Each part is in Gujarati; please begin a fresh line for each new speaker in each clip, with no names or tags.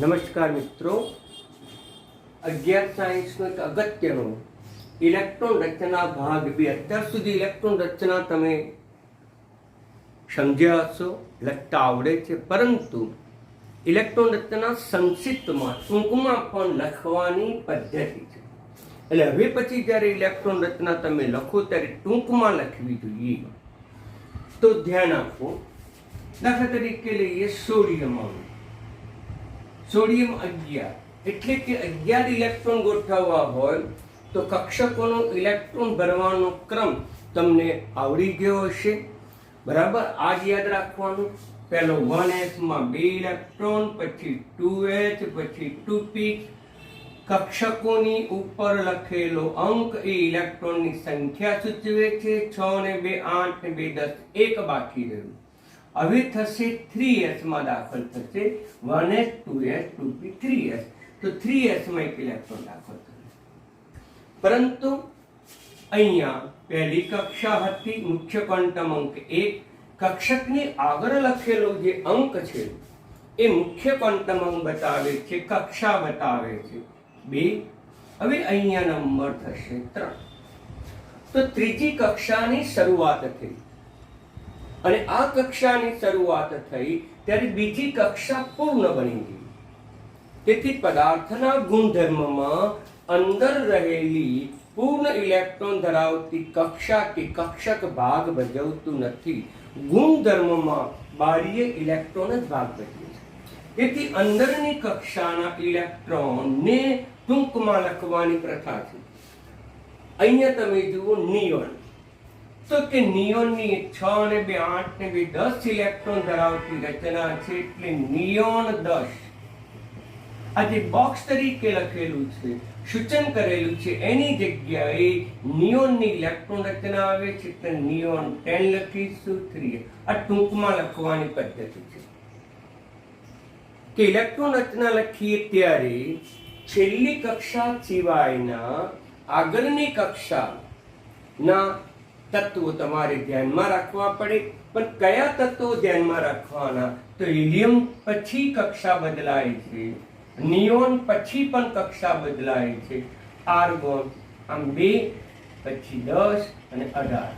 નમસ્કાર મિત્રો, અગિયાર સાયન્સનો એક અગત્યનો ઇલેક્ટ્રોન રચના ભાગ 2. અત્યાર સુધી ઇલેક્ટ્રોન રચના તમે સમજ્યા હશો, લખતા આવડે છે, પરંતુ ઇલેક્ટ્રોન રચના સંક્ષિપ્તમાં ટૂંકમાં પણ લખવાની પદ્ધતિ છે. એટલે હવે પછી જ્યારે ઇલેક્ટ્રોન રચના તમે લખો ત્યારે ટૂંકમાં લખવી જોઈએ. તો ધ્યાન આપો. દાખલા તરીકે લઈએ સોડિયમ અણુ. સોડિયમ 11, એટલે કે 11 ઇલેક્ટ્રોન ગોઠવવા હોય તો કક્ષકોનો ઇલેક્ટ્રોન ભરવાનો ક્રમ તમને આવડી ગયો હશે, બરાબર? આ જ યાદ રાખવાનું. પહેલો 1s માં 2 ઇલેક્ટ્રોન, પછી 2h, પછી 2p. કક્ષકોની ઉપર લખેલો અંક એ ઇલેક્ટ્રોનની સંખ્યા સૂચવે છે. 6 ને 2 8 ને 2 10, એક બાકી રહ્યું. હવે થશે 3s માં દાખલ થશે. 1s 2s 2p 3s. તો 3s માં એક ઇલેક્ટ્રોન દાખલ થશે. પરંતુ અહીંયા પહેલી કક્ષા હતી, મુખ્ય ક્વોન્ટમ અંક 1. કક્ષકની આગળ લખેલો જે અંક છે એ મુખ્ય ક્વોન્ટમ અંક બતાવે છે, કક્ષા બતાવે છે 2. હવે અહીંયા નંબર થશે 3. તો ત્રીજી કક્ષાની શરૂઆત થઈ, અને આ કક્ષાની શરૂઆત થઈ ત્યારે બીજી કક્ષા પૂર્ણ બની ગઈ. તેથી પદાર્થના ગુણધર્મમાં અંદર રહેલી પૂર્ણ ઇલેક્ટ્રોન ધરાવતી કક્ષા કે કક્ષક ભાગ ભજવતું નથી. ગુણધર્મમાં બાહ્ય ઇલેક્ટ્રોન જ ભાગ ભજવે છે. તેથી અંદરની કક્ષાના ઇલેક્ટ્રોનને ટૂંકમાં લખવાની પ્રથા છે. અહીંયા તમે જુઓ નિયોન. તો કે નિયોનની 6 ને 2 8 ને 2 10 ઇલેક્ટ્રોન ધરાવતી રચના છે, એટલે નિયોન 10. આ જે બોક્સ તરીકે લખેલું છે, સૂચન કરેલું છે, એની જગ્યાએ નિયોનની ઇલેક્ટ્રોન રચના આવે છે, એટલે નિયોન 10 લખીશું. 3. આ ટૂંકમાં લખવાની પદ્ધતિ છે કે ઇલેક્ટ્રોન રચના લખીએ ત્યારે છેલ્લી કક્ષા સિવાયના આગળની કક્ષાના તત્વો તમારે ધ્યાનમાં રાખવા પડે. પણ કયા તત્વો ધ્યાનમાં રાખવાના? તો હિલિયમ પછી કક્ષા બદલાય છે, નિયોન પછી પણ કક્ષા બદલાય છે, આર્ગોન આમ 2, પછી 10 અને 18,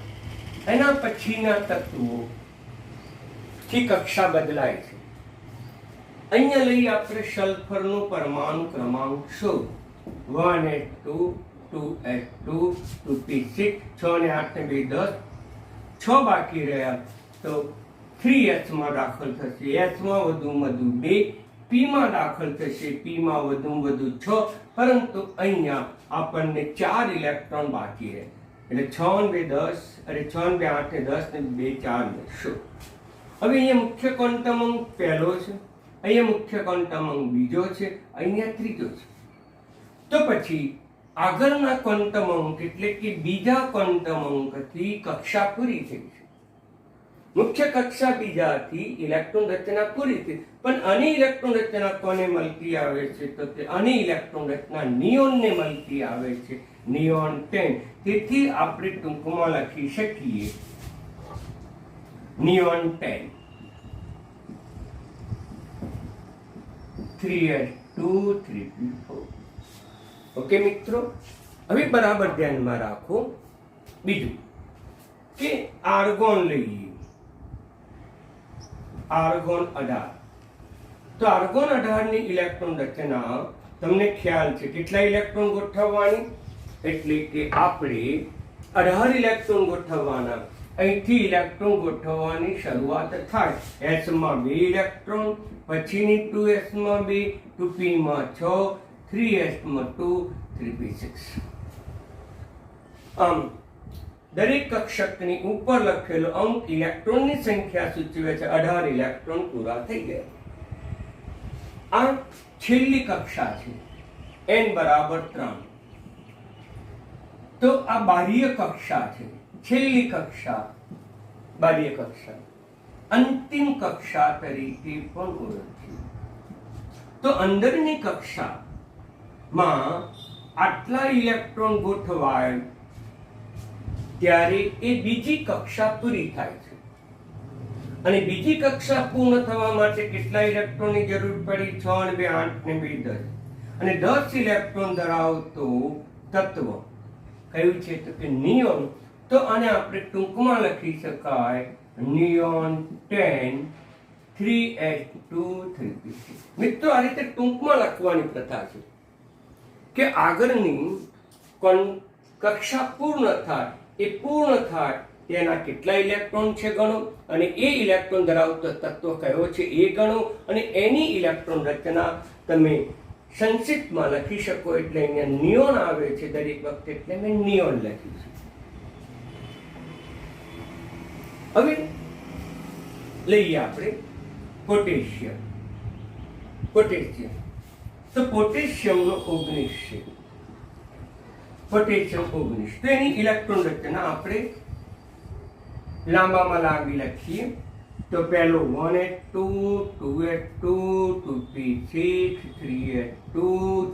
એના પછીના તત્વો થી કક્ષા બદલાય છે. અહીંયા લઈ આપણે સલ્ફરનો પરમાણુ ક્રમાંક શોધ. 1s2 2s2 2p6, 6 ને 8 ને 2 10, 6 બાકી રહ્યા. તો 3s માં દાખલ થશે, s માં વધુમાં વધુ 2, p માં દાખલ થશે, p માં વધુમાં વધુ 6. પરંતુ અહીંયા આપણને 4 ઇલેક્ટ્રોન બાકી રહે, એટલે 6 ને 2 10, અરે 6 ને 2 8 ને 10 ને 2 4 લખશો. હવે અહીંયા મુખ્ય ક્વોન્ટમ અંક પહેલો છે, અહીંયા મુખ્ય ક્વોન્ટમ અંક બીજો છે, અહીંયા ત્રીજો છે. તો પછી આગળના ક્વોન્ટમ અંક એટલે કે બીજા ક્વોન્ટમ અંકથી કક્ષા પૂરી થઈ છે. મુખ્ય કક્ષા બીજાથી ઇલેક્ટ્રોન રચના પૂરી થઈ. પણ આની ઇલેક્ટ્રોન રચના કોને મળતી આવે છે? તો તે આની ઇલેક્ટ્રોન રચના નિયોનને મળતી આવે છે, નિયોન 10. તેથી આપણે ટૂંકમાં લખી શકીએ નિયોન 10. 3s2 3p4. ઓકે મિત્રો, હવે બરાબર ધ્યાનમાં રાખો. બીજું કે આર્ગોન લઈએ, આર્ગોન 18. તો આર્ગોન 18 ની ઇલેક્ટ્રોન રચના તમને ખ્યાલ છે કેટલા ઇલેક્ટ્રોન ગોઠવવાની? એટલે કે આપણે 18 ઇલેક્ટ્રોન ગોઠવવાના. અહીંથી ઇલેક્ટ્રોન ગોઠવવાની શરૂઆત થાય. s માં 2 ઇલેક્ટ્રોન, પછીની 2s માં 2, 2p માં 6, 3s માં 2, 3p6. આમ દરેક કક્ષકની ઉપર લખેલો અંક ઇલેક્ટ્રોનની સંખ્યા સૂચવે છે. 18 ઇલેક્ટ્રોન પૂરા થઈ ગયા. આ છેલ્લી કક્ષા છે, n બરાબર 3. તો આ બાહ્ય કક્ષા છે, છેલ્લી કક્ષા બાહ્ય કક્ષા, અંતિમ કક્ષા તરીકે પણ ઓળખી. તો અંદરની કક્ષામાં આટલા ઇલેક્ટ્રોન ગોઠવાય ત્યારે એ બીજી કક્ષા પૂરી થાય છે. અને બીજી કક્ષા પૂર્ણ થવા માટે કેટલા ઇલેક્ટ્રોનની જરૂર પડી? 6 ને 2 8 ને 2 10. અને 10 ઇલેક્ટ્રોન ધરાવતું તત્વ કયું છે? તો કે નિયોન. તો આને આપણે ટૂંકમાં લખી શકાય નિયોન 10 3s2 3p6. મિત્રો, આ રીતે ટૂંકમાં લખવાની પ્રથા છે કે આગળની કક્ષા પૂર્ણ થાય, એ પૂર્ણ થાય તેના કેટલા ઇલેક્ટ્રોન છે ગણો, અને એ ઇલેક્ટ્રોન ધરાવતો તત્વ કયો છે એ ગણો, અને એની ઇલેક્ટ્રોન રચના તમે સંક્ષિપ્તમાં લખી શકો. એટલે અહીંયા નિયોન આવે છે દરેક વખતે, એટલે મેં નિયોન લખ્યું છે. હવે લઈએ આપણે પોટેશિયમ. તો પોટેશિયમનો 19 છે. પોટેશિયમ 19. તો એની ઇલેક્ટ્રોન રચના આપણે લાંબામાં લાંબી લખીએ. તો પહેલો 1s2 2s2 2p6 3s2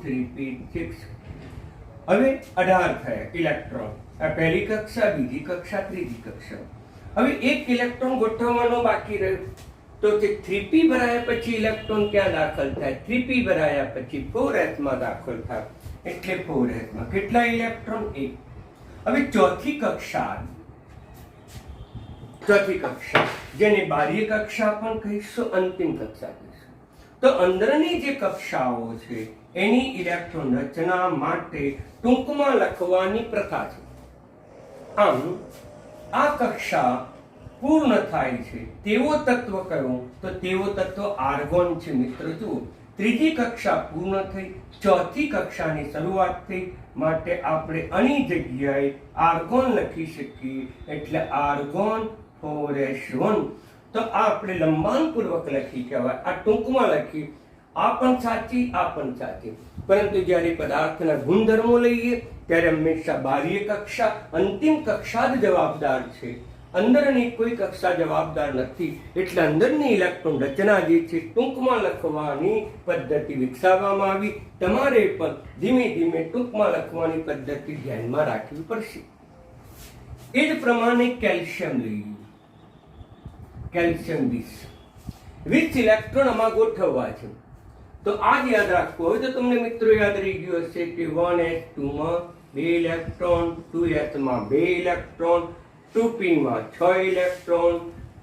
3p6. હવે 18 થયા ઇલેક્ટ્રોન. આ પહેલી કક્ષા, બીજી કક્ષા, ત્રીજી કક્ષા. હવે એક ઇલેક્ટ્રોન ગોઠવવાનો બાકી રહ્યો. તો તે 3p ભરાયા પછી ઇલેક્ટ્રોન ક્યાં દાખલ થાય? 3p ભરાયા પછી 4s માં દાખલ થાય. એટલે 4s માં કેટલા ઇલેક્ટ્રોન? 1. હવે ચોથી કક્ષા, જેને બાહ્ય કક્ષા પણ કહીશું, અંતિમ કક્ષા કહીશું. તો અંદરની જે કક્ષાઓ છે એની ઇલેક્ટ્રોન રચના માટે ટૂંકમાં લખવાની પ્રથા છે. આમ આ કક્ષા પૂર્ણ થાય છે તેવો તત્વ કયો? તો તેવો તત્વ આર્ગોન છે. મિત્રો જુઓ, ત્રીજી કક્ષા પૂર્ણ થઈ, ચોથી કક્ષાની શરૂઆત થઈ, માટે આપણે આની જગ્યાએ આર્ગોન લખી શકીએ. એટલે આર્ગોન 4s1. તો આ આપણે લંબાણપૂર્વક લખી કહેવાય. આ ટૂંકમાં લખી, આ પણ સાચી, આ પણ સાચી. પરંતુ જ્યારે પદાર્થના ગુણધર્મો લઈએ ત્યારે હંમેશા બાહ્ય કક્ષા, અંતિમ કક્ષા જ જવાબદાર છે. અંદરની કોઈ કક્ષા જવાબદાર નથી. એટલે અંદરની ઇલેક્ટ્રોન રચના જે છે ટૂંકમાં લખવાની પદ્ધતિ વિકસાવવામાં આવી. તમારે પણ ધીમે ધીમે ટૂંકમાં લખવાની પદ્ધતિ ધ્યાનમાં રાખવી પડશે. એ જ પ્રમાણે કેલ્શિયમ લઈએ. કેલ્શિયમ 20 ઇલેક્ટ્રોન આમાં ગોઠવવા છે. તો આ જ યાદ રાખવું હોય તો તમને મિત્રો યાદ રહી ગયું હશે કે 1s2 માં 2 ઇલેક્ટ્રોન, 2s માં 2 ઇલેક્ટ્રોન, 2p માં 6 ઇલેક્ટ્રોન,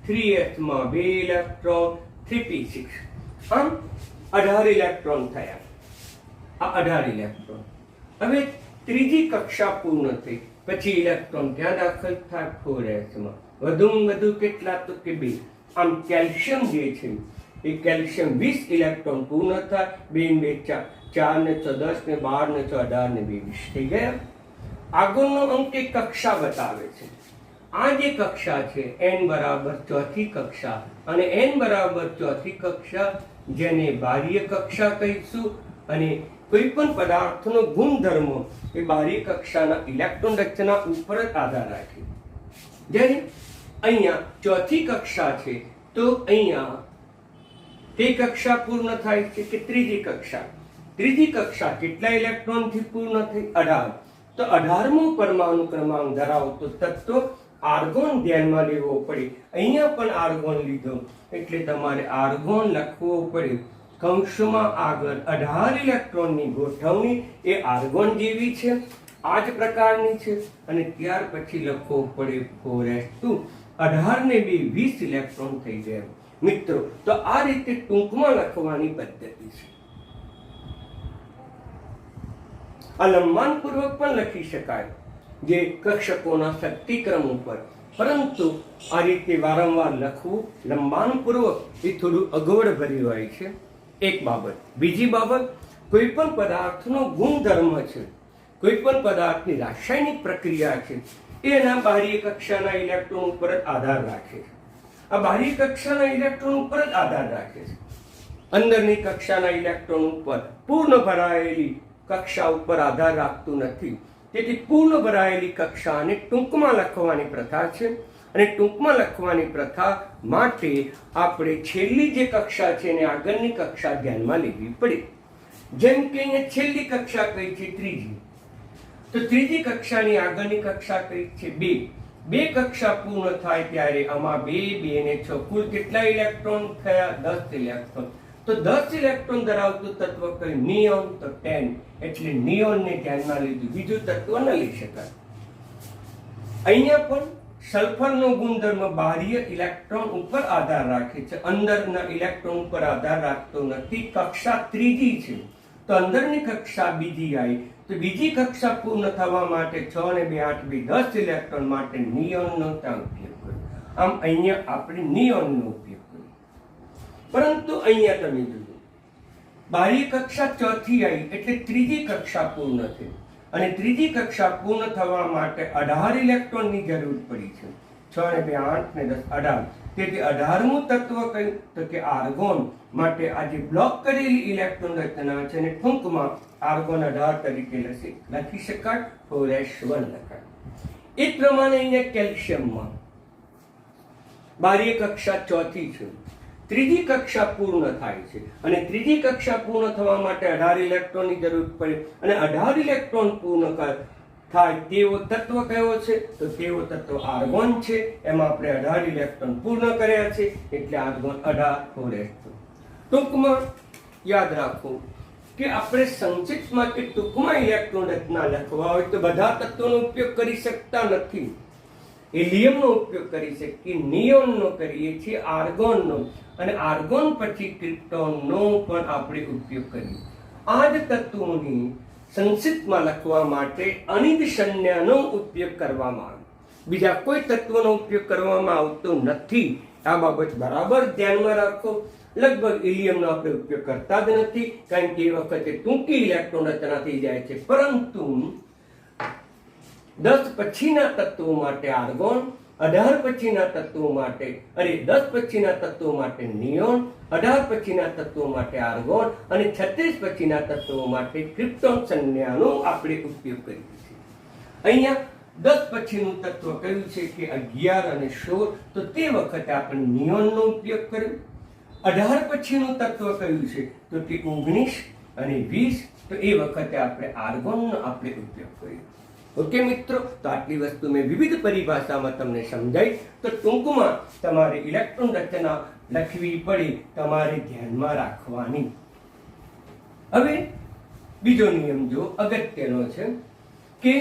3s માં 2 ઇલેક્ટ્રોન, 3p6. આમ 18 ઇલેક્ટ્રોન થયા. આ 18 ઇલેક્ટ્રોન. હવે ત્રીજી કક્ષા પૂર્ણ થઈ પછી ઇલેક્ટ્રોન ક્યાં દાખલ થાય? 4s માં. વધુમાં વધુ કેટલા? તો કે 2. આમ કેલ્શિયમ જે છે એ કેલ્શિયમ 20 ઇલેક્ટ્રોન પૂર્ણ થાય. 2 ને 2 4 ને 6 10 ને 12 ને 6 18 ને 2 20 થઈ ગયા. આગળનો અંક એક કક્ષા બતાવે છે. આ જે કક્ષા છે n બરાબર ચોથી કક્ષા, અને n બરાબર ચોથી કક્ષા જેને બાહ્ય કક્ષા કહીશું. અને કોઈ પણ પદાર્થનો ગુણધર્મો એ બાહ્ય કક્ષાના ઇલેક્ટ્રોન રચના ઉપર જ આધાર રાખે. જ્યારે અહીંયા ચોથી કક્ષા છે તો અહીંયા તે કક્ષા પૂર્ણ થાય છે કે ત્રીજી કક્ષા? ત્રીજી કક્ષા કેટલા ઇલેક્ટ્રોનથી પૂર્ણ થઈ? 18. તો 18મો પરમાણુ ક્રમાંક ધરાવતો તત્વ આર્ગોન ધ્યાનમાં લેવો પડે. અહીંયા પણ આર્ગોન લીધો એટલે તમારે આર્ગોન લખવો પડે. કૌંસમાં આગળ 18 ઇલેક્ટ્રોનની ગોઠવણી એ આર્ગોન જેવી છે, આ જ પ્રકારની છે. અને ત્યાર પછી લખવો પડે 4s2. 18 ને 2 20 ઇલેક્ટ્રોન થઈ ગયા. મિત્રો, તો આ રીતે ટૂંકમાં લખવાની પદ્ધતિ છે. આ લંબાણપૂર્વક પણ લખી શકાય જે કક્ષકોના શક્તિક્રમ ઉપર, પરંતુ આ રીતે વારંવાર લખવું લંબાણપૂર્વક એ થોડું અગવડ ભર્યું હોય છે. એક બાબત. બીજી બાબત, કોઈ પણ પદાર્થનો ગુણધર્મ છે, કોઈ પણ પદાર્થની રાસાયણિક પ્રક્રિયા છે, એના બાહ્ય કક્ષાના ઇલેક્ટ્રોન ઉપર જ આધાર રાખે છે. આ બાહ્ય કક્ષાના ઇલેક્ટ્રોન ઉપર જ આધાર રાખે છે. અંદરની કક્ષાના ઇલેક્ટ્રોન ઉપર પૂર્ણ ભરાયેલી કક્ષા ઉપર આધાર રાખતું નથી. તેથી પૂર્ણ ભરાયેલી કક્ષાને ટૂંકમાં લખવાની પ્રથા છે. અને ટૂંકમાં લખવાની પ્રથા માટે આપણે છેલ્લી જે કક્ષા છે એને આગળની કક્ષા ધ્યાનમાં લેવી પડે. જેમ કે અહીંયા છેલ્લી કક્ષા કઈ છે? ત્રીજી. તો ત્રીજી કક્ષાની આગળની કક્ષા કઈ છે? 2. બે કક્ષા પૂર્ણ થાય ત્યારે આમાં 2 2 ને 6 કુલ કેટલા ઇલેક્ટ્રોન થયા? 10 ઇલેક્ટ્રોન. તો 10 ઇલેક્ટ્રોન ધરાવતું તત્વ કયું? નિયોન. તો 10. એટલે નિયોન ને ધ્યાનમાં લીધું, બીજું તત્વ ન લઈ શકાય. અહીંયા પણ સલ્ફરનો ગુણધર્મ બાહ્ય ઇલેક્ટ્રોન ઉપર આધાર રાખે છે, અંદરના ઇલેક્ટ્રોન ઉપર આધાર રાખતો નથી. કક્ષા ત્રીજી છે તો અંદરની કક્ષા બીજી આવી, તો બીજી કક્ષા પૂર્ણ થવા માટે 6 ને 2 8 2 10 ઇલેક્ટ્રોન માટે નિયોનનો ત્યાં ઉપયોગ કર્યો. આમ અહીંયા આપણે નિયોનનો ઉપયોગ કર્યો. પરંતુ અહીંયા તમે જોયું બાહ્ય કક્ષા ચોથી આવી એટલે ત્રીજી કક્ષા પૂર્ણ થઈ, અને ત્રીજી કક્ષા પૂર્ણ થવા માટે 18 ઇલેક્ટ્રોનની જરૂર પડી છે. 6 ને 2 8 ને 10 18. તેથી 18મું તત્વ કયું? તો કે આર્ગોન. માટે આજે બ્લોક કરેલી ઇલેક્ટ્રોન રચના છે અને ટૂંકમાં આર્ગોન 18 તરીકે લખી શકાય, 4s1 લખાય. એ પ્રમાણે અહીંયા કેલ્શિયમમાં બાહ્ય કક્ષા ચોથી છે, ત્રીજી કક્ષા પૂર્ણ થાય છે, અને ત્રીજી કક્ષા પૂર્ણ થવા માટે 18 ઇલેક્ટ્રોનની જરૂર પડે, અને 18 ઇલેક્ટ્રોન પૂર્ણ થાય તેવો તત્વ કયો છે? તો તેવો તત્વ આર્ગોન છે. એમાં આપણે 18 ઇલેક્ટ્રોન પૂર્ણ કર્યા છે એટલે આર્ગોન 18 4s2. ટૂંકમાં યાદ રાખો કે આપણે સંક્ષિપ્તમાં કે ટૂંકમાં ઇલેક્ટ્રોન રચના લખવા હોય તો બધા તત્વોનો ઉપયોગ કરી શકતા નથી. હિલિયમનો ઉપયોગ કરી શકીએ, નિયોનનો કરીએ છીએ, આર્ગોનનો, અને આર્ગોન પછી ક્રિપ્ટોનનો પણ આપણે ઉપયોગ કરીએ. આ જ તત્વોની સંક્ષિપ્તમાં લખવા માટે અનિદ સંજ્ઞાનો ઉપયોગ કરવામાં આવે, બીજા કોઈ તત્વનો ઉપયોગ કરવામાં આવતો નથી. આ બાબત બરાબર ધ્યાનમાં રાખો. લગભગ હિલિયમનો આપણે ઉપયોગ કરતા જ નથી, કારણ કે એ વખતે ટૂંકી ઇલેક્ટ્રોન રચના થઈ જાય છે. પરંતુ 10 પછીના તત્વો માટે આર્ગોન, 18 પછીના તત્વો માટે 10 પછીના તત્વો માટે નિયોન, 18 પછીના તત્વો માટે આર્ગોન, અને 36 પછીના તત્વો માટે ક્રિપ્ટોન સંજ્ઞાનો આપણે ઉપયોગ કરીએ છીએ. અહીંયા 10 પછીનું તત્વ કયું છે કે 11 અને 16, તો તે વખતે આપણે નિયોનનો ઉપયોગ કર્યો. 18 પછીનું તત્વ કયું છે તો તે 19 અને 20, તો એ વખતે આપણે આર્ગોનનો આપણે ઉપયોગ કર્યો. ઓકે મિત્રો, તો આટલી વસ્તુ મેં વિવિધ પરિભાષામાં તમને સમજાવી. તો ટૂંકમાં તમારે ઇલેક્ટ્રોન રચના લખવી પડે, તમારે ધ્યાનમાં રાખવાની. હવે બીજો નિયમ જો અગત્યનો છે કે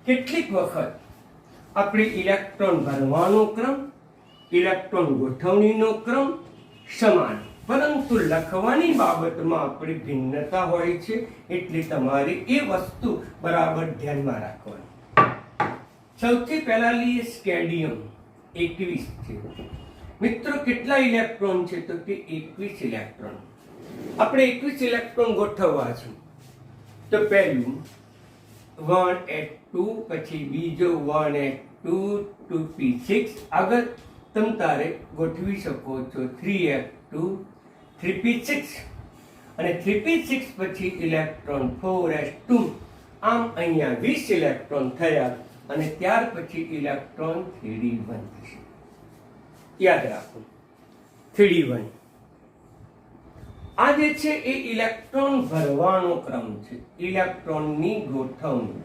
કેટલીક વખત આપણે ઇલેક્ટ્રોન ભરવાનો ક્રમ, ઇલેક્ટ્રોન ગોઠવણીનો ક્રમ સમાન, પરંતુ લખવાની બાબતમાં આપણી ભિન્નતા હોય છે. એટલે તમારે એ વસ્તુ બરાબર ધ્યાનમાં રાખવાની. સૌથી પહેલા લઈએ સ્કેડિયમ. 21 છે. મિત્રો કેટલા ઇલેક્ટ્રોન છે તો કે 21 ઇલેક્ટ્રોન. આપણે 21 ઇલેક્ટ્રોન ગોઠવવા છે. તો પહેલું 1s2, પછી બીજો 1s2 2p6. આગળ તમે તારે ગોઠવી શકો છો 3s2 3p6, અને 3p6 પછી ઇલેક્ટ્રોન 4s2. આમ અહીંયા 20 ઇલેક્ટ્રોન થયા, અને ત્યાર પછી ઇલેક્ટ્રોન 3d1 થશે. યાદ રાખો 3d1 આ જે છે એ ઇલેક્ટ્રોન ભરવાનો ક્રમ છે. ઇલેક્ટ્રોનની ગોઠવણી,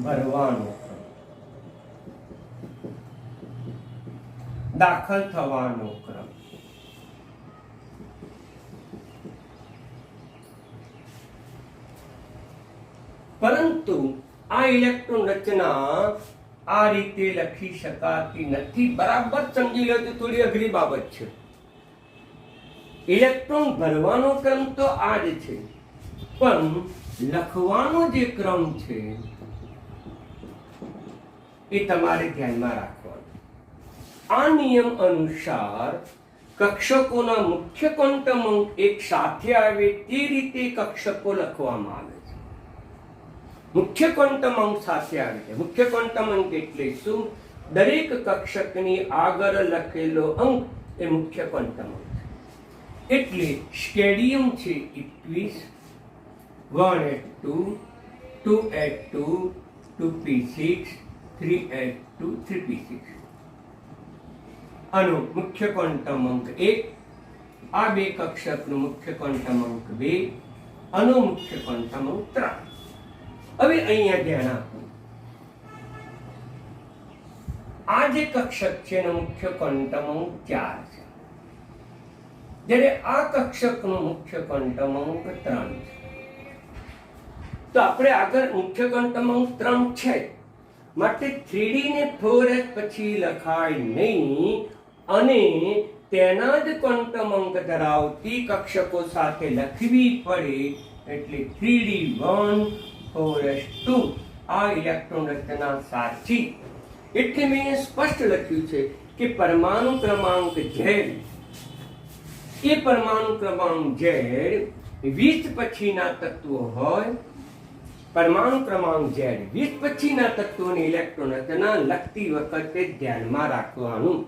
ભરવાનો ક્રમ, દાખલ થવાનો ક્રમ. પરંતુ આ ઇલેક્ટ્રોન રચના આ રીતે લખી શકાતી નથી. બરાબર સમજી લો તો થોડી અઘરી બાબત છે. ઇલેક્ટ્રોન ભરવાનો ક્રમ તો આ જ છે, પણ લખવાનો જે ક્રમ છે એ તમારે ધ્યાનમાં રાખવાનો. આ નિયમ અનુસાર કક્ષકોના મુખ્ય ક્વોન્ટમ અંક એક સાથે આવે તે રીતે કક્ષકો લખવામાં આવે છે. મુખ્ય ક્વોન્ટમ અંક સાથે આવે છે. મુખ્ય ક્વોન્ટમ અંક એટલે શું? દરેક કક્ષકની આગળ લખેલો અંક એ મુખ્ય ક્વોન્ટમ અંક છે. એટલે સ્કેડિયમ છે 21, 1s2 2s2 2p6 3s2 3p6. આનો મુખ્ય ક્વોન્ટમ અંક 1, આ બે કક્ષકનું મુખ્ય ક્વોન્ટમ અંક 2, આનો મુખ્ય ક્વોન્ટમ અંક 3. હવે અહીંયા ધ્યાન આપો, આ જે કક્ષક છે એનો મુખ્ય ક્વોન્ટમ અંક 4 છે, જ્યારે આ કક્ષકનો મુખ્ય ક્વોન્ટમ અંક 3 છે. તો આપણે આગળ મુખ્ય ક્વોન્ટમ અંક 3 છે, માટે 3D ને 4s પછી લખાય નહીં અને તેના જ ક્વોન્ટમ અંક ધરાવતી કક્ષકો સાથે લખવી પડે. એટલે 3D1 4s2 આ ઇલેક્ટ્રોન રચના સાચી. એટલે મેં સ્પષ્ટ લખ્યું છે કે પરમાણુ ક્રમાંક Z એ પરમાણુ ક્રમાંક Z 20 પછીના તત્વો હોય. પરમાણુ ક્રમાંક Z 20 પછીના તત્વોની ઇલેક્ટ્રોન રચના લખતી વખતે ધ્યાનમાં રાખવાનું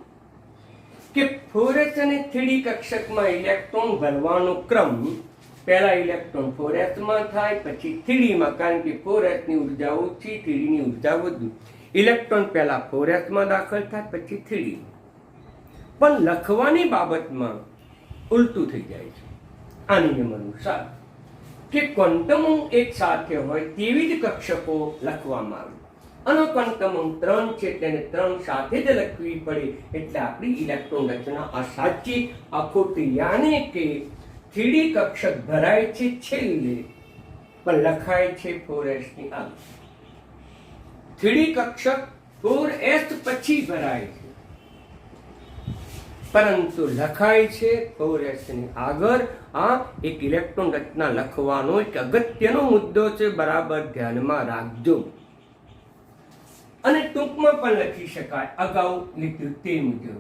કે 4s અને 3D કક્ષકમાં ઇલેક્ટ્રોન ભરવાનો ક્રમ પહેલા ઇલેક્ટ્રોન 4s માં થાય, પછી 3D માં, કારણ કે 4s ની ઉર્જા ઓછી, 3D ની ઉર્જા વધુ. ઇલેક્ટ્રોન પહેલા 4s માં દાખલ થાય, પછી 3D. પણ લખવાની બાબતમાં ઉલટું થઈ જાય છે. આ નિયમ અનુસાર કે ક્વોન્ટમ અંક એક સાથે હોય તેવી જ કક્ષકો લખવામાં આવે. આનો ક્વોન્ટમ અંક 3 છે, તેને 3 સાથે જ લખવી પડે. એટલે આપણી ઇલેક્ટ્રોન રચના અસાચી, અખોટી. યાને કે 3D કક્ષક ભરાય છે છેલ્લે, પણ લખાય છે 4s ની આગળ. 3D કક્ષક 4s પછી ભરાય છે, પરંતુ લખાય છે 4s ની આગળ. આ એક ઇલેક્ટ્રોન રચના લખવાનો એક અગત્યનો મુદ્દો છે, બરાબર ધ્યાનમાં રાખજો. અને ટૂંકમાં પણ લખી શકાય અગાઉ લીધું તે મુજબ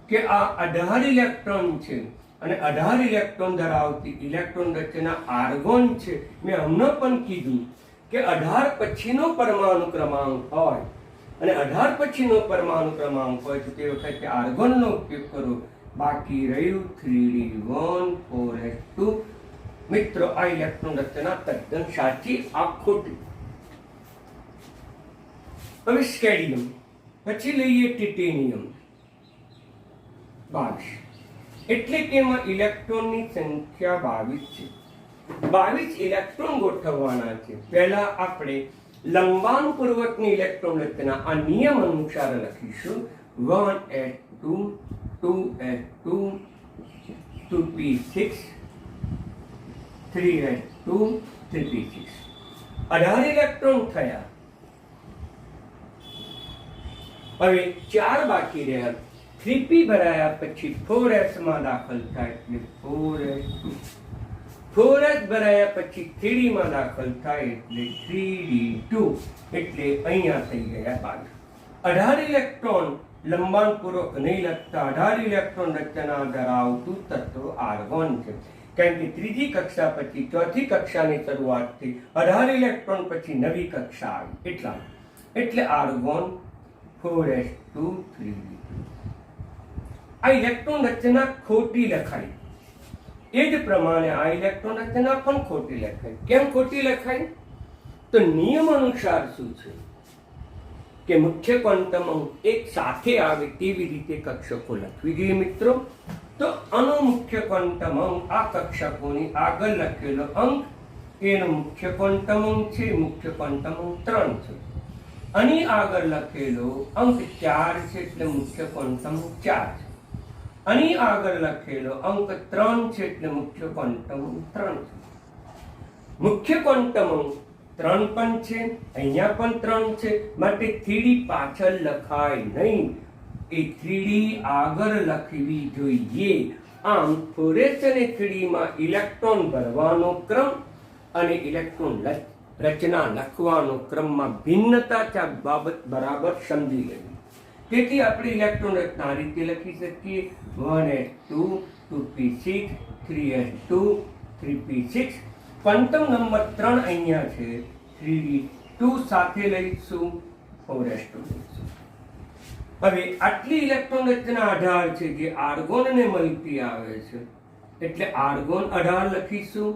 કે આ 18 ઇલેક્ટ્રોન છે અને 18 ઇલેક્ટ્રોન ધરાવતી ઇલેક્ટ્રોન રચના આર્ગોન છે. મેં હમણાં પણ કીધું કે 18 પછીનો પરમાણુ ક્રમાંક હોય અને 18 પછીનો પરમાણુ ક્રમાંક હોય તો તે વખતે આર્ગોનનો ઉપયોગ કરો. બાકી રહ્યું 3D1 4s2. મિત્રો, આ ઇલેક્ટ્રોન રચના તદ્દન સાચી, આ ખોટી. હવે સ્કેડિયમ, પછી લઈએ ટિટેનિયમ 22. એટલે કે એમાં ઇલેક્ટ્રોનની સંખ્યા 22 છે. 22 ઇલેક્ટ્રોન ગોઠવવાના છે. પહેલા આપણે લંબાણપૂર્વકની ઇલેક્ટ્રોન રચના આ નિયમ અનુસાર લખીશું. 1s2 2s2 2p6 3s2 3p6. 18 electron થયા. હવે 4 બાકી રહ્યા. 3p ભરાયા પછી 4s માં દાખલ થાય એટલે 4s2. 4s ભરાયા પછી 3d માં દાખલ થાય એટલે 3d2. એટલે અહીંયા થઈ ગયા 22. 18 ઇલેક્ટ્રોન લંબાણપૂર્વક નહીં લખતા 18 ઇલેક્ટ્રોન રચના ધરાવતું તત્વ આર્ગોન છે. કારણ કે ત્રીજી કક્ષા પછી ચોથી કક્ષાની શરૂઆતથી 18 ઇલેક્ટ્રોન પછી નવી કક્ષા આવી. એટલે આર્ગોન 4s2 3d2. આ ઇલેક્ટ્રોન રચના ખોટી લખાઈ. એ જ પ્રમાણે આ ઇલેક્ટ્રોન રચના પણ ખોટી લખાઈ. કેમ ખોટી લખાઈ? તો નિયમ અનુસાર શું છે કે મુખ્ય ક્વોન્ટમ અંક એક સાથે આવે તેવી રીતે કક્ષકો લખવી જોઈએ. મિત્રો, તો આનો મુખ્ય ક્વોન્ટમ અંક આ કક્ષકોની આગળ લખેલો અંક એનો મુખ્ય ક્વોન્ટમ અંક છે. મુખ્ય ક્વોન્ટમ અંક 3 છે. આની આગળ લખેલો અંક 4 છે, એટલે મુખ્ય ક્વોન્ટમ અંક 4 છે. આની આગળ લખેલો અંક 3 છે, એટલે મુખ્ય ક્વોન્ટમ અંક 3 છે. મુખ્ય ક્વોન્ટમ અંક 3 પણ છે, અહીંયા પણ 3 છે, માટે 3D પાછળ લખાય નહીં. એ 3D આગળ લખવી જોઈએ. આમ 4s અને 3D માં ઇલેક્ટ્રોન ભરવાનો ક્રમ અને ઇલેક્ટ્રોન રચના લખવાનો ક્રમમાં ભિન્નતા છે. આ બાબત બરાબર સમજી લેવી. તેથી આપણે ઇલેક્ટ્રોન રચના આ રીતે લખી શકીએ. 1s2 2p6 3s2 3p6. Quantum number 3 અહીંયા છે. 3d2 સાથે લઈશું, 4s2 લઈશું. હવે આટલી ઇલેક્ટ્રોન રચના 18 છે જે આર્ગોનને મળતી આવે છે. એટલે આર્ગોન 18 લખીશું,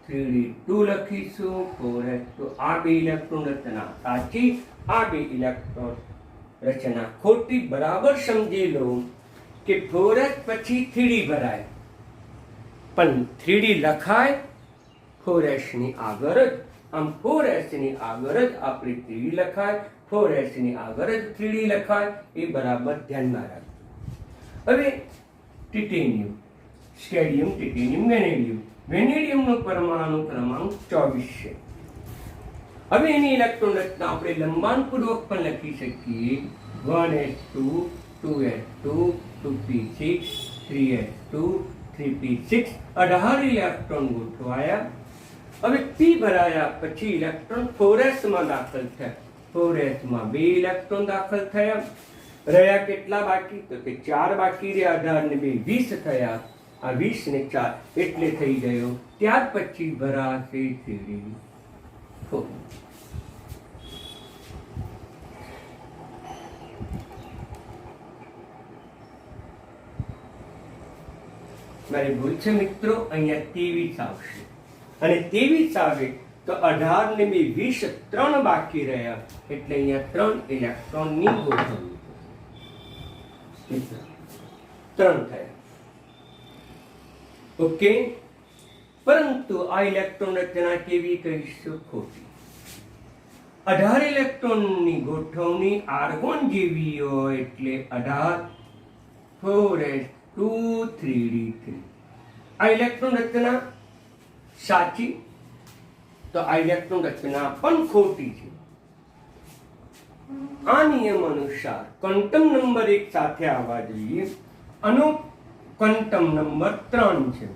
3d2 લખીશું, 4s2. આ બે ઇલેક્ટ્રોન રચના સાચી, આ બે ઇલેક્ટ્રોન રચના ખોટી. બરાબર સમજી લો કે 4s પછી 3d ભરાય, પણ 3d લખાય 4s ની આગળ જ. આમ 4s ની આગળ જ આપણે 3d લખાય, 4s ની આગળ જ 3d લખાય, એ બરાબર ધ્યાનમાં રાખજો. હવે ટિટેનિયમ, સ્કેડિયમ, ટિટેનિયમ, વેનેડિયમ. વેનેડિયમનો પરમાણુ ક્રમાંક 24 છે. હવે એની ઇલેક્ટ્રોન રચના આપણે લંબાણપૂર્વક પણ લખી શકીએ. 1s2, 2s2, 2p6, 3s2, 3p6. 18 electron ગોઠવાયા. હવે p ભરાયા પછી ઇલેક્ટ્રોન 4s માં દાખલ થયા. 4s માં 2 ઇલેક્ટ્રોન દાખલ થયા. રહ્યા કેટલા બાકી? તો કે 4 બાકી રહ્યા. 18 ને 2 20 થયા. આ 20 ને 4 એટલે થઈ ગયો. ત્યાર પછી ભરાશે 3d4. મારી ભૂલ છે મિત્રો, અહીંયા 23 આવશે, અને 23 આવે તો 18 ને 2 20, 3 બાકી રહ્યા એટલે અહીંયા 3 ઇલેક્ટ્રોનની ગોઠવણી. 3 થયા. ઓકે, પરંતુ આ ઇલેક્ટ્રોન રચના કેવી કહીશું? ખોટી. 18 ઇલેક્ટ્રોનની ગોઠવણી આર્ગોન જેવી હોય એટલે 18 4s2 3d3. આ ઇલેક્ટ્રોન રચના સાચી, તો આ ઇલેક્ટ્રોન રચના પણ ખોટી છે. આ નિયમ અનુસાર ક્વોન્ટમ નંબર એક સાથે આવવા જોઈએ. આનો ક્વોન્ટમ નંબર 3 છે,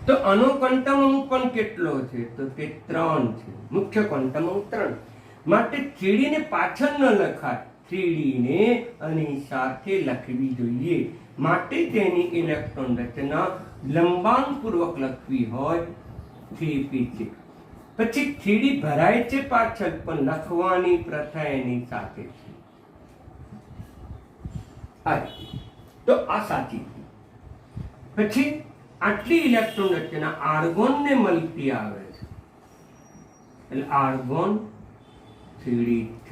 તો આનો ક્વોન્ટમ અંક પણ કેટલો છે? તો તે 3 છે. મુખ્ય ક્વોન્ટમ અંક 3. માટે 3d ને પાછળ ન લખાય, 3d ને આની સાથે લખવી જોઈએ. માટે તેની ઇલેક્ટ્રોન રચના લંબાણપૂર્વક લખવી હોય 3p6. પછી 3d ભરાય છે પાછળ, પણ લખવાની પ્રથા એની સાથે છે. તો આ સાચી. પછી આટલી ઇલેક્ટ્રોન રચના આર્ગોન ને મળતી આવે છે, એટલે આર્ગોન 3d3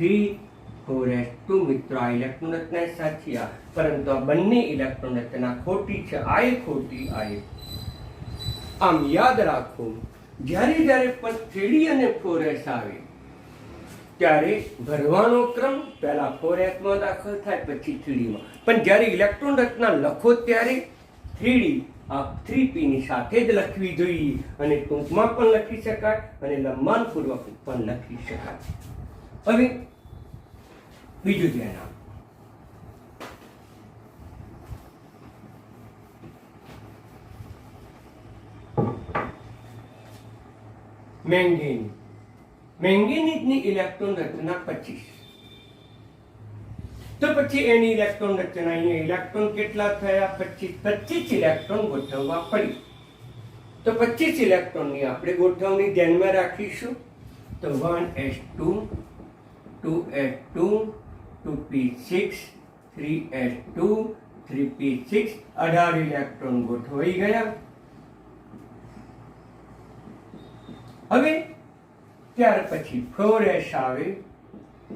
4s2. મિત્રો આ ઇલેક્ટ્રોન રચના સાચી, પરંતુ આ બંને ઇલેક્ટ્રોન રચના ખોટી છે. આ એ ખોટી, આ એ. આમ યાદ રાખો, જ્યારે જ્યારે પણ 3d અને 4s આવે ત્યારે ભરવાનો ક્રમ પહેલા 4s માં દાખલ થાય, પછી 3d માં. પણ જ્યારે ઇલેક્ટ્રોન રચના લખો ત્યારે 3d આ 3p ની સાથે જ લખવી જોઈએ, અને ટૂંકમાં પણ લખી શકાય અને લંબાણપૂર્વક પણ લખી શકાય. હવે બીજું ધ્યાન આપો. મેંગેનીઝ. મેંગેનીઝની ઇલેક્ટ્રોન રચના 25. તો પછી એની ઇલેક્ટ્રોન રચના, અહીંયા ઇલેક્ટ્રોન કેટલા થયા? 25 ઇલેક્ટ્રોન ગોઠવવા પડી. તો 25 ઇલેક્ટ્રોનની આપણે ગોઠવણી ધ્યાનમાં રાખીશું. તો 1s2, 2s2, 2p6, 3s2, 3p6. 18 electron ગોઠવાઈ ગયા. હવે ત્યાર પછી 4s આવે,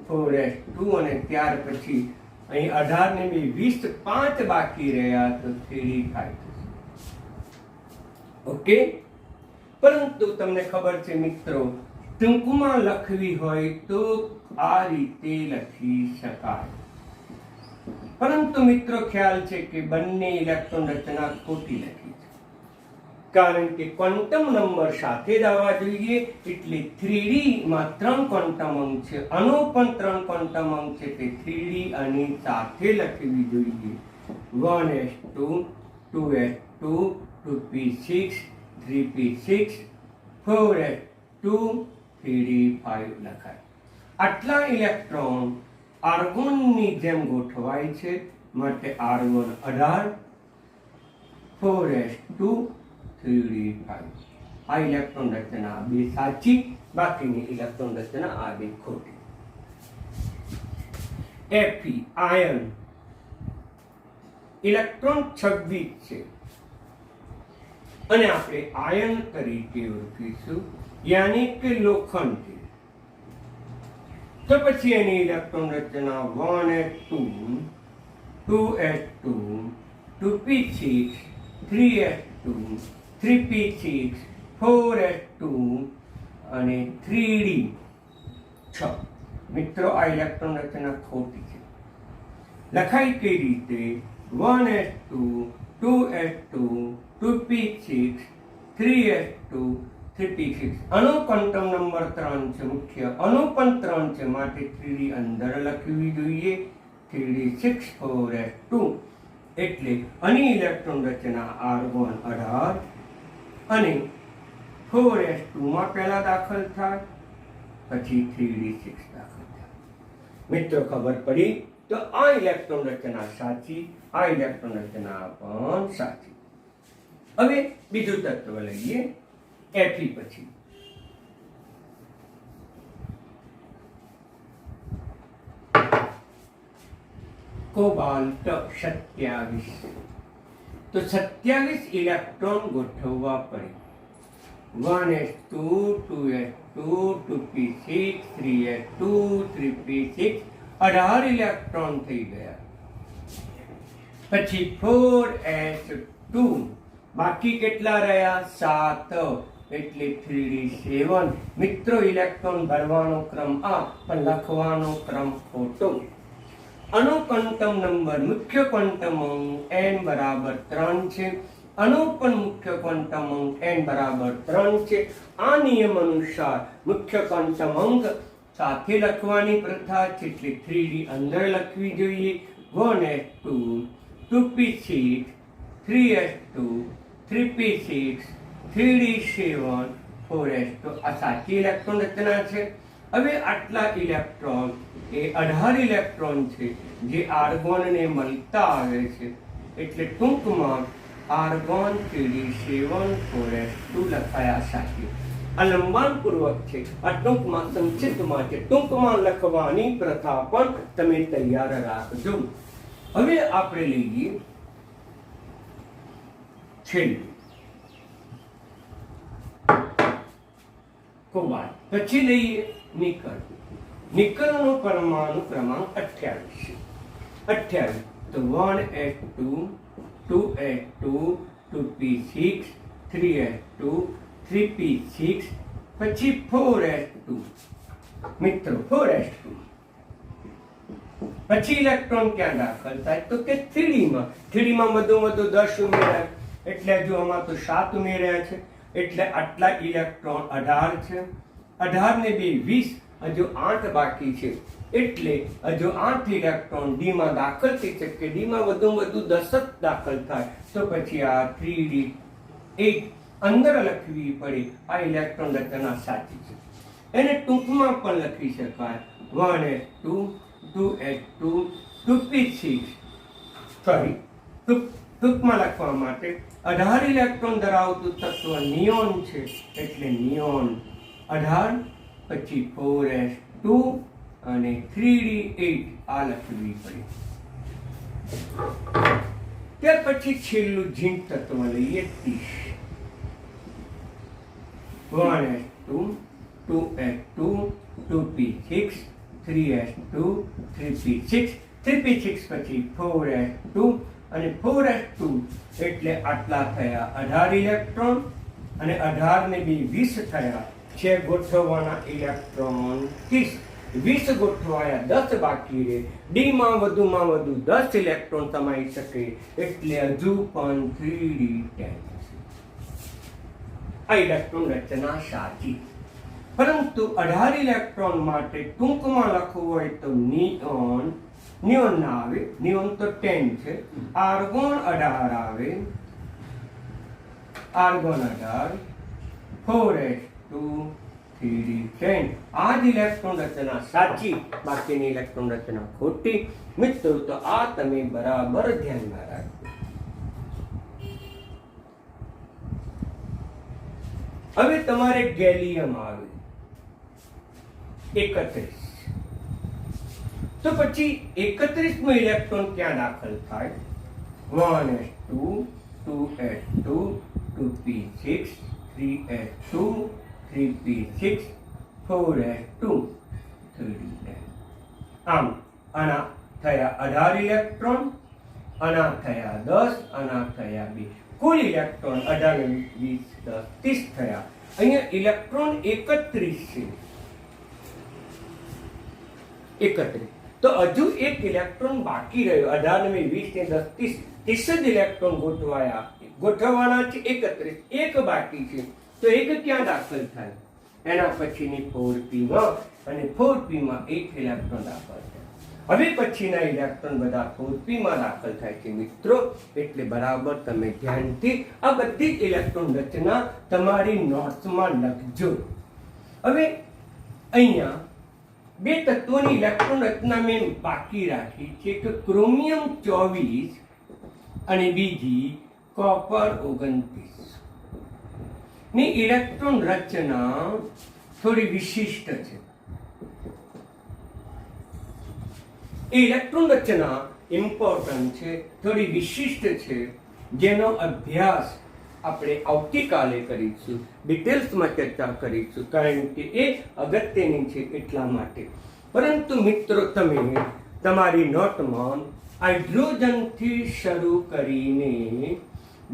4s2, અને ત્યાર પછી અહીં 18 ને 20, 5 બાકી રહ્યા તો 3d5. ઓકે, પરંતુ તમને ખબર છે મિત્રો, ટૂંકમાં લખવી હોય તો આ રીતે લખી શકાય. પરંતુ મિત્રો ખ્યાલ છે કે બંને ઇલેક્ટ્રોન રચના ખોટી લખી છે, કારણ કે ક્વોન્ટમ નંબર સાથે જ આવવા જોઈએ. એટલે 3d માં 3 ક્વોન્ટમ અંક છે, આનો પણ 3 ક્વોન્ટમ અંક છે, તે 3d આની સાથે લખવી જોઈએ. 1s2, 2s2, 2p6, 3p6, 4s2, 3d5 લખાય. આટલા ઇલેક્ટ્રોન આર્ગોનની જેમ ગોઠવાય છે, માટે આર્ગોન 18, 4s2, 3d5. આ ઇલેક્ટ્રોન રચના આ બે સાચી, બાકીની ઇલેક્ટ્રોન રચના આ બે ખોટી. Fe આયર્ન, ઇલેક્ટ્રોન 26 છે, અને આપણે આયર્ન તરીકે ઓળખીશું, યાની કે લોખંડ છે. તો પછી એની ઇલેક્ટ્રોન રચના 1s2, 2s2, 2p6, 3s2, 3p6, 4s2 અને 3d6. મિત્રો આ ઇલેક્ટ્રોન રચના ખોટી છે. લખાય કઈ રીતે? 1s2 2s2 2p6 3s2 3p6. આનો ક્વોન્ટમ નંબર 3 છે. મુખ્ય અણુ પણ 3 છે, માટે 3d અંદર લખવી જોઈએ. 3d6 4s2 એટલે આની ઇલેક્ટ્રોન રચના r1 18 અને 4s2 માં પહેલા દાખલ થાય, પછી 3d6 દાખલ થાય. મિત્રો ખબર પડી તો આ ઇલેક્ટ્રોન રચના સાચી, આ ઇલેક્ટ્રોન રચના પણ સાચી. હવે બીજું તત્વ લઈએ Fe પછી. કોબાલ્ટ 27. તો 27 ઇલેક્ટ્રોન ગોઠવવા પડે. 1s2 2s2 2p6 3s2 3p6 18 electron થઈ ગયા. પછી 4s2 બાકી કેટલા રહ્યા? 7 એટલે 3d7. મિત્રો ઇલેક્ટ્રોન ભરવાનો ક્રમ આ, પણ લખવાનો ક્રમ ખોટો. આનો ક્વોન્ટમ નંબર મુખ્ય ક્વોન્ટમ અંક n બરાબર 3 છે. આનો પણ મુખ્ય ક્વોન્ટમ અંક n બરાબર 3 છે. આ નિયમ અનુસાર મુખ્ય ક્વોન્ટમ અંક સાથે લખવાની પ્રથા છે, એટલે 3d અંદર લખવી જોઈએ. 1s2 2p6 3s2 3p6 3d7 4s2 આ સાચી ઇલેક્ટ્રોન રચના છે. હવે આટલા ઇલેક્ટ્રોન એ 18 ઇલેક્ટ્રોન છે જે આર્ગોન ને મળતા આવે છે, એટલે ટૂંકમાં આર્ગોન 3d7 4s2 લખાયા સાચી. આ લંબાણ પૂર્વક છે, આ ટૂંકમાં સંક્ષિપ્તમાં છે. ટૂંકમાં લખવાની પ્રથા પણ તમે તૈયાર રાખજો. હવે આપણે લઈએ છેલ્લું કોબાલ્ટ. પછી લઈએ નિકલ. નિકલનો પરમાણુ ક્રમાંક 28 છે. 28 તો 1s2 2s2 2p6 3s2 3p6 પછી 4s2. મિત્રો 4s2 પછી ઇલેક્ટ્રોન ક્યાં દાખલ થાય? તો કે 3d માં. 3d માં વધુ 10 ઉમેરાય, એટલે જો આમાં તો 7 ઉમેર્યા છે, એટલે આટલા ઇલેક્ટ્રોન 18 છે. 18 ને 2 20, હજુ 8 બાકી છે, એટલે હજુ 8 ઇલેક્ટ્રોન ડી માં દાખલ થઈ શકે. ડી માં વધુ 10 જ દાખલ થાય, તો પછી આ 3d8 અંદર લખવી પડે. આ ઇલેક્ટ્રોન રચના સાચી છે. એને ટૂંકમાં પણ લખી શકાય 1s2 2s2 2p6. સોરી, ટૂંકમાં લખવા માટે 18 ઇલેક્ટ્રોન ધરાવતું તત્વ નિયોન છે, એટલે નિયોન 18 પછી 4s2 અને 3d8 આ લખવી પડે. ત્યાર પછી છેલ્લું ઝીંક તત્વ લઈએ 30. 1s2 2s2 2p6 3s2 3p6 3p6 પછી 4s2 અને 4s2 એટલે આટલા થયા 18 ઇલેક્ટ્રોન, અને 18 ને 20 થયા છે. ગોઠવવાના ઇલેક્ટ્રોન 30. 20 ગોઠવાયા, 10 બાકી રહે. ડી માં વધુ 10 ઇલેક્ટ્રોન સમાઈ શકે, એટલે હજુ પણ 3d10. આ ઇલેક્ટ્રોન રચના સાચી. પરંતુ 18 ઇલેક્ટ્રોન માટે ટૂંકમાં લખવું હોય તો નિયોન ના આવે. નિયોન તો 10 છે. આર્ગોન 18 આવે. Argon 18 4s2 3d10. આ જ ઇલેક્ટ્રોન રચના સાચી, બાકીની ઇલેક્ટ્રોન રચના ખોટી. મિત્રો તો આ તમે બરાબર ધ્યાનમાં રાખજો. હવે તમારે ગેલિયમ આવે 31. તો પછી 31મો ઇલેક્ટ્રોન ક્યાં દાખલ થાય? 1s2 2s2 2p6 3s2 3p6 4s2 3d10. આમ આના થયા 18 ઇલેક્ટ્રોન, આના થયા 10, આના થયા 2. કુલ ઇલેક્ટ્રોન 18 20 10 30 થયા. અહીંયા ઇલેક્ટ્રોન 31 છે. 31. તો હજુ એક ઇલેક્ટ્રોન બાકી રહ્યો. 18 ને 20 ને 10 30 જ ઇલેક્ટ્રોન ગોઠવવાના છે. 31 એક બાકી છે. તો એક ક્યાં દાખલ થાય? એના પછીની 4p માં, અને 4p માં એક ઇલેક્ટ્રોન દાખલ થાય. હવે પછીના ઇલેક્ટ્રોન બધા 4p માં દાખલ થાય છે મિત્રો. એટલે બરાબર તમે ધ્યાનથી આ બધી જ ઇલેક્ટ્રોન રચના તમારી નોટ્સમાં લખજો. હવે અહીંયા બે તત્વોની ઇલેક્ટ્રોન રચના મેં બાકી રાખી છે કે ક્રોમિયમ 24 અને બીજી કોપર 29 ની ઇલેક્ટ્રોન રચના થોડી વિશિષ્ટ છે. ઇલેક્ટ્રોન રચના ઇમ્પોર્ટન્ટ છે, થોડી વિશિષ્ટ છે, જેનો અભ્યાસ આપણે આવતીકાલે કરીશું, ડિટેલ્સમાં ચર્ચા કરીશું, કારણ કે એ અગત્યની છે એટલા માટે. પરંતુ મિત્રો તમે તમારી નોટમાં હાઇડ્રોજનથી શરૂ કરીને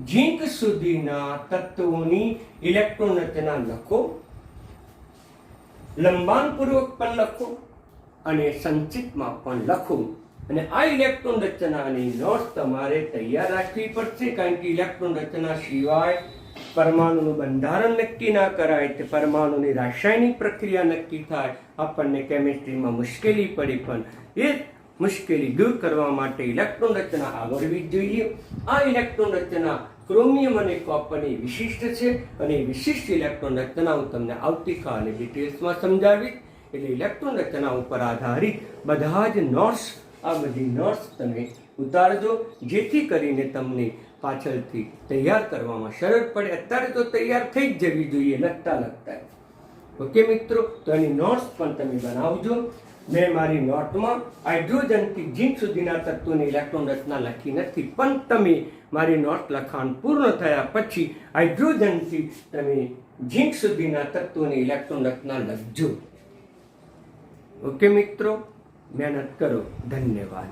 ઝીંક સુધીના તત્વોની ઇલેક્ટ્રોન રચના લખો, લંબાણપૂર્વક પણ લખો અને સંક્ષિપ્તમાં પણ લખો. અને આ ઇલેક્ટ્રોન રચનાની નોટ્સ તમારે તૈયાર રાખવી પડશે, કારણ કે ઇલેક્ટ્રોન રચના સિવાય પરમાણુનું બંધારણ નક્કી ના કરાય, તે પરમાણુની રાસાયણિક પ્રક્રિયા નક્કી થાય, આપણને કેમિસ્ટ્રીમાં મુશ્કેલી પડે. પણ એ મુશ્કેલી દૂર કરવા માટે ઇલેક્ટ્રોન રચના આવડવી જોઈએ. આ ઇલેક્ટ્રોન રચના ક્રોમિયમ અને કોપરની વિશિષ્ટ છે, અને વિશિષ્ટ ઇલેક્ટ્રોન રચના હું તમને આવતીકાલે ડિટેલ્સમાં સમજાવીશ. એટલે ઇલેક્ટ્રોન રચના ઉપર આધારિત બધા જ નોટ્સ, આ બધી નોટ્સ તમે ઉતારજો, જેથી કરીને તમને પાછળથી તૈયાર કરવામાં સરળ પડે. અત્યારે તો તૈયાર થઈ જ જવી જોઈએ લખતા લખતા. ઓકે મિત્રો, તો એની નોટ્સ પણ તમે બનાવજો. મેં મારી નોટમાં હાઇડ્રોજનથી ઝીંક સુધીના તત્વોની ઇલેક્ટ્રોન રચના લખી નથી, પણ તમે મારી નોટ લખાણ પૂર્ણ થયા પછી હાઇડ્રોજનથી તમે ઝીંક સુધીના તત્વોની ઇલેક્ટ્રોન રચના લખજો. ઓકે મિત્રો, મહેનત કરો. ધન્યવાદ.